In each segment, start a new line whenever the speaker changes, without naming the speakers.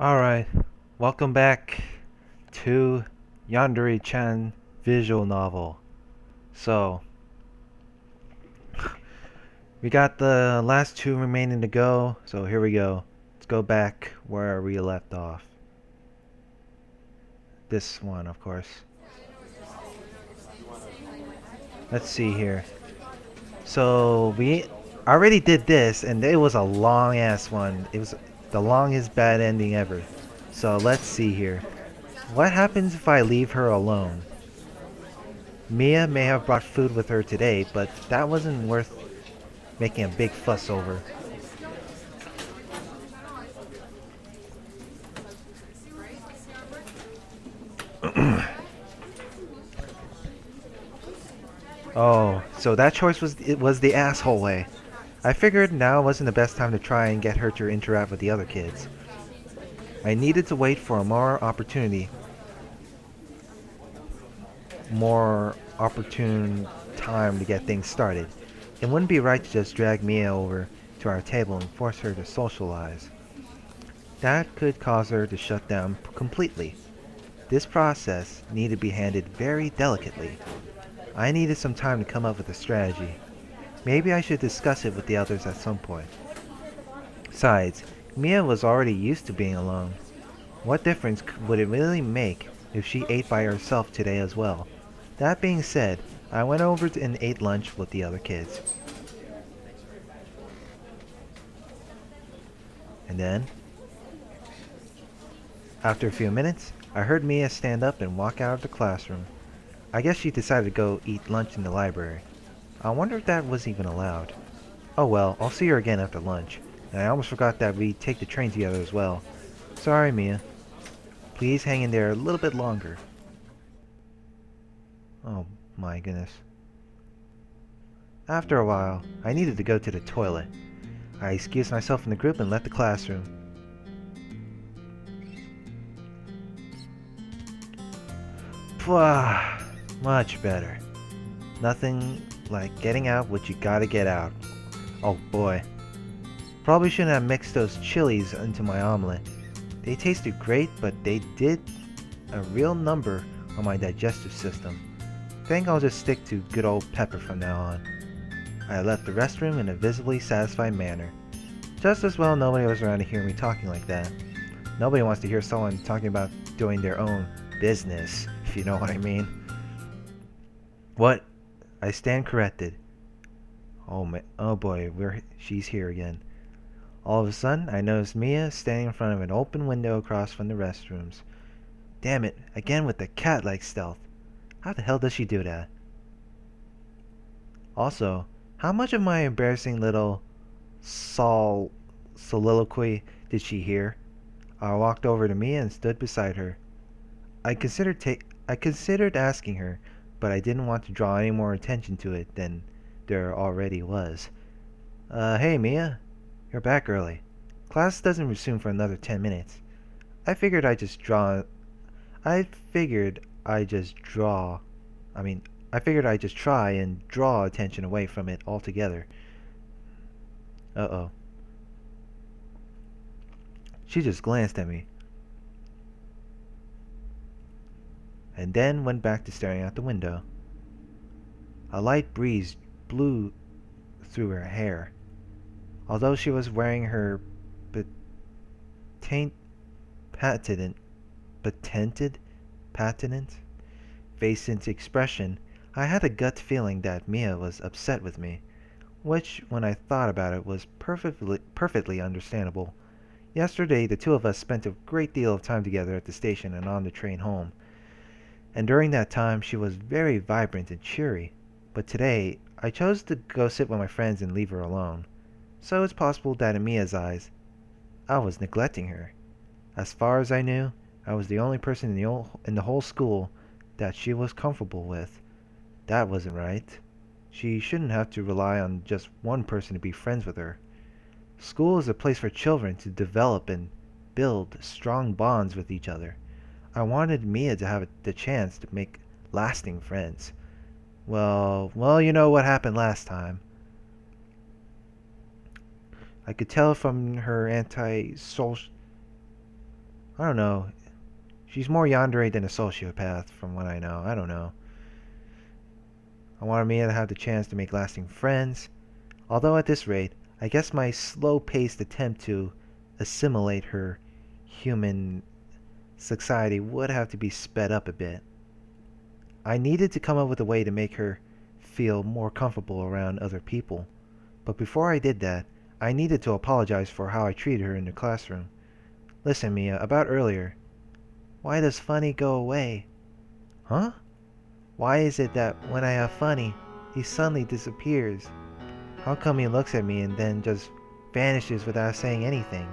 Alright, welcome back to Yandere-chan visual novel. So, we got the last two remaining to go, so here we go. Let's go back where we left off. This one, of course. Let's see here. So, we already did this, and it was a long-ass one. It was the longest bad ending ever. So, let's see here. What happens if I leave her alone? Mia may have brought food with her today, but that wasn't worth making a big fuss over. Oh, so that choice was the asshole way. I figured now wasn't the best time to try and get her to interact with the other kids. I needed to wait for a more opportune time to get things started. It wouldn't be right to just drag Mia over to our table and force her to socialize. That could cause her to shut down completely. This process needed to be handled very delicately. I needed some time to come up with a strategy. Maybe I should discuss it with the others at some point. Besides, Mia was already used to being alone. What difference would it really make if she ate by herself today as well? That being said, I went over and ate lunch with the other kids. And then, after a few minutes, I heard Mia stand up and walk out of the classroom. I guess she decided to go eat lunch in the library. I wonder if that was even allowed. Oh well, I'll see her again after lunch. And I almost forgot that we take the train together as well. Sorry, Mia. Please hang in there a little bit longer. Oh my goodness. After a while, I needed to go to the toilet. I excused myself from the group and left the classroom. Pwah, much better. Nothing like getting out what you gotta get out. Oh boy. Probably shouldn't have mixed those chilies into my omelet. They tasted great, but they did a real number on my digestive system. Think I'll just stick to good old pepper from now on. I left the restroom in a visibly satisfied manner. Just as well nobody was around to hear me talking like that. Nobody wants to hear someone talking about doing their own business, if you know what I mean. What? I stand corrected. Oh boy, she's here again. All of a sudden, I noticed Mia standing in front of an open window across from the restrooms. Damn it, again with the cat-like stealth. How the hell does she do that? Also, how much of my embarrassing little soliloquy did she hear? I walked over to Mia and stood beside her. I considered asking her, but I didn't want to draw any more attention to it than there already was. Hey Mia, you're back early. Class doesn't resume for another 10 minutes. I figured I'd just draw. I figured I'd just draw. I mean, I figured I'd just try and draw attention away from it altogether. Uh-oh. She just glanced at me, and then went back to staring out the window. A light breeze blew through her hair. Although she was wearing her patent, patented, patented, patent face into expression, I had a gut feeling that Mia was upset with me, which, when I thought about it, was perfectly understandable. Yesterday, the two of us spent a great deal of time together at the station and on the train home, and during that time she was very vibrant and cheery. But today, I chose to go sit with my friends and leave her alone. So it's possible that in Mia's eyes, I was neglecting her. As far as I knew, I was the only person in the whole school that she was comfortable with. That wasn't right. She shouldn't have to rely on just one person to be friends with her. School is a place for children to develop and build strong bonds with each other. I wanted Mia to have the chance to make lasting friends. Well, you know what happened last time. I could tell from her anti-social I don't know. She's more yandere than a sociopath, from what I know. I don't know. I wanted Mia to have the chance to make lasting friends. Although at this rate, I guess my slow-paced attempt to assimilate her human society would have to be sped up a bit. I needed to come up with a way to make her feel more comfortable around other people. But before I did that, I needed to apologize for how I treated her in the classroom. Listen, Mia, about earlier. Why does Funny go away? Huh? Why is it that when I have Funny, he suddenly disappears? How come he looks at me and then just vanishes without saying anything?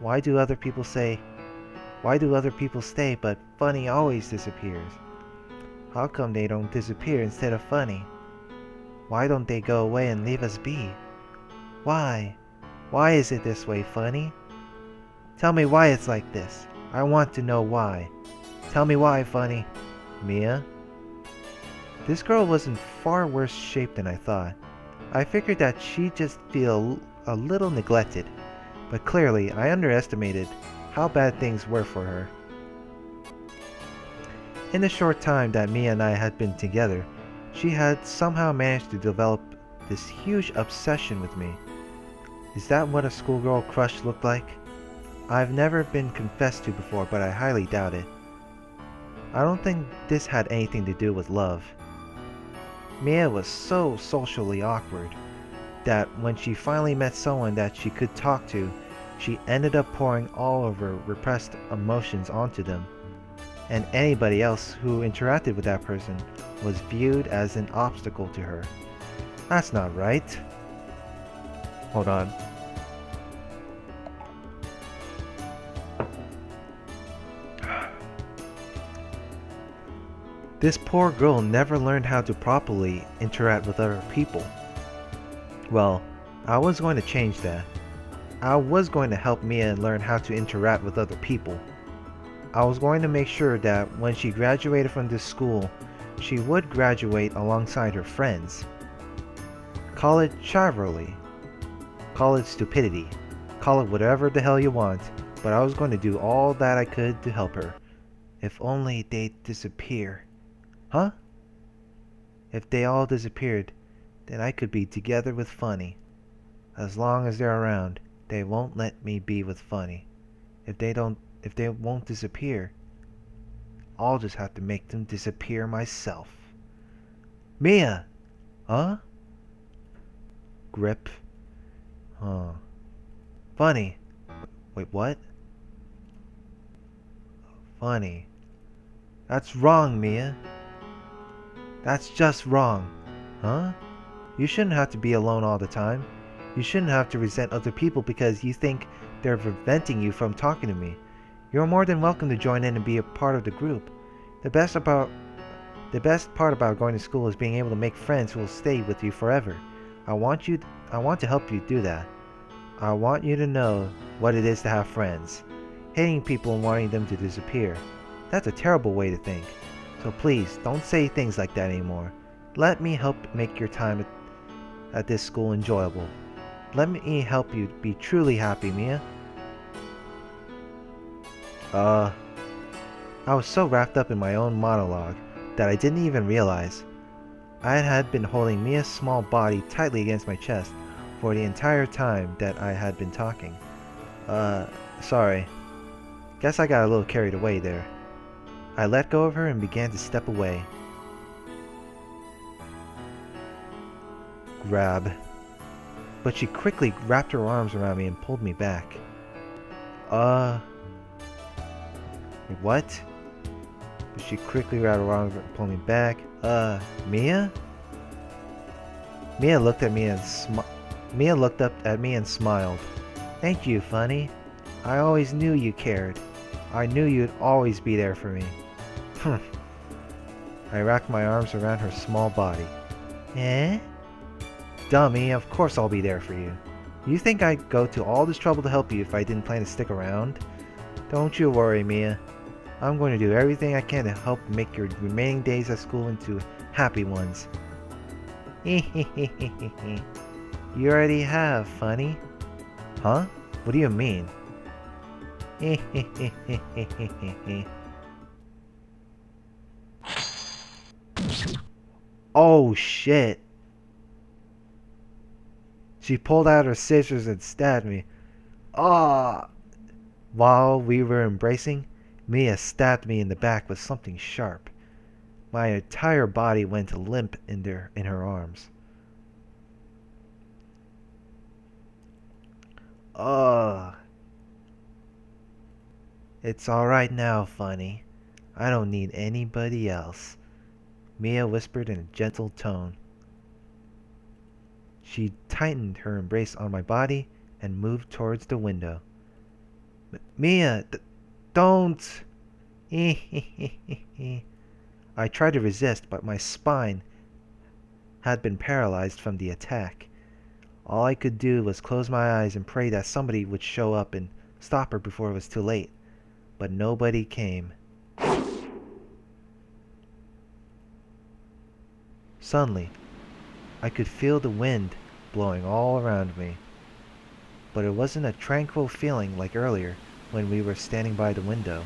Why do other people stay, but Funny always disappears? How come they don't disappear instead of Funny? Why don't they go away and leave us be? Why? Why is it this way, Funny? Tell me why it's like this. I want to know why. Tell me why, Funny. Mia? This girl was in far worse shape than I thought. I figured that she'd just feel a little neglected, but clearly I underestimated how bad things were for her. In the short time that Mia and I had been together, she had somehow managed to develop this huge obsession with me. Is that what a schoolgirl crush looked like? I've never been confessed to before, but I highly doubt it. I don't think this had anything to do with love. Mia was so socially awkward that when she finally met someone that she could talk to, she ended up pouring all of her repressed emotions onto them. And anybody else who interacted with that person was viewed as an obstacle to her. That's not right. Hold on. This poor girl never learned how to properly interact with other people. Well, I was going to change that. I was going to help Mia learn how to interact with other people. I was going to make sure that when she graduated from this school, she would graduate alongside her friends. Call it chivalry, call it stupidity, call it whatever the hell you want, but I was going to do all that I could to help her. If only they'd disappear. Huh? If they all disappeared, then I could be together with Funny. As long as they're around, they won't let me be with Funny. If they won't disappear, I'll just have to make them disappear myself. Mia! Huh? Grip. Huh. Funny. Wait, what? Funny. That's wrong, Mia. That's just wrong. Huh? You shouldn't have to be alone all the time. You shouldn't have to resent other people because you think they're preventing you from talking to me. You're more than welcome to join in and be a part of the group. The best part about going to school is being able to make friends who will stay with you forever. I want to help you do that. I want you to know what it is to have friends. Hating people and wanting them to disappear. That's a terrible way to think. So please, don't say things like that anymore. Let me help make your time at this school enjoyable. Let me help you be truly happy, Mia. I was so wrapped up in my own monologue that I didn't even realize I had been holding Mia's small body tightly against my chest for the entire time that I had been talking. Sorry. Guess I got a little carried away there. I let go of her and began to step away. Grab. But she quickly wrapped her arms around me and pulled me back. What? But she quickly wrapped her arms and pulled me back. Mia? Mia looked up at me and smiled. Thank you, Funny. I always knew you cared. I knew you'd always be there for me. I wrapped my arms around her small body. Eh? Dummy, of course I'll be there for you. You think I'd go to all this trouble to help you if I didn't plan to stick around? Don't you worry, Mia. I'm going to do everything I can to help make your remaining days at school into happy ones. You already have, Funny. Huh? What do you mean? Oh shit. She pulled out her scissors and stabbed me. Ah! While we were embracing, Mia stabbed me in the back with something sharp. My entire body went limp in her arms. Ugh. It's alright now, Funny. I don't need anybody else, Mia whispered in a gentle tone. She tightened her embrace on my body and moved towards the window. Mia, don't! I tried to resist, but my spine had been paralyzed from the attack. All I could do was close my eyes and pray that somebody would show up and stop her before it was too late. But nobody came. Suddenly, I could feel the wind blowing all around me. But it wasn't a tranquil feeling like earlier when we were standing by the window.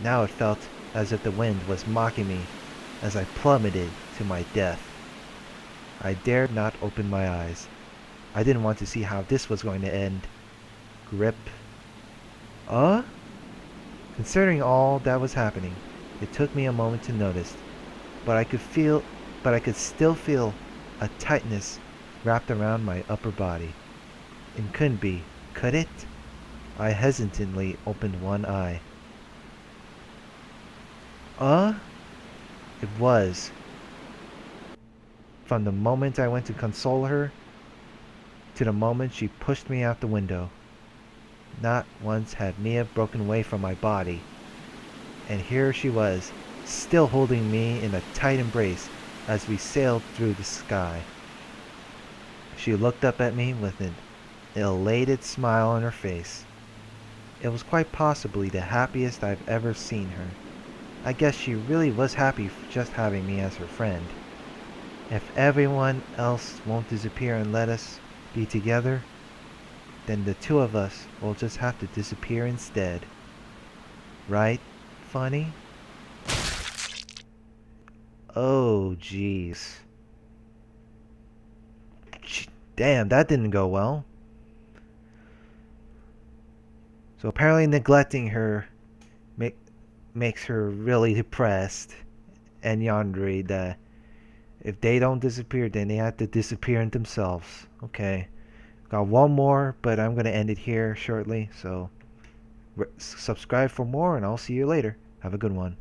Now it felt as if the wind was mocking me as I plummeted to my death. I dared not open my eyes. I didn't want to see how this was going to end. Grip. Considering all that was happening, it took me a moment to notice, but I could still feel a tightness wrapped around my upper body. It couldn't be, could it? I hesitantly opened one eye. It was. From the moment I went to console her, to the moment she pushed me out the window. Not once had Mia broken away from my body. And here she was, still holding me in a tight embrace as we sailed through the sky. She looked up at me with an elated smile on her face. It was quite possibly the happiest I've ever seen her. I guess she really was happy just having me as her friend. If everyone else won't disappear and let us be together, then the two of us will just have to disappear instead. Right, Funny? Oh, jeez. Damn, that didn't go well. So apparently neglecting her makes her really depressed. And Yandere that if they don't disappear, then they have to disappear in themselves. Okay. Got one more, but I'm going to end it here shortly. So subscribe for more, and I'll see you later. Have a good one.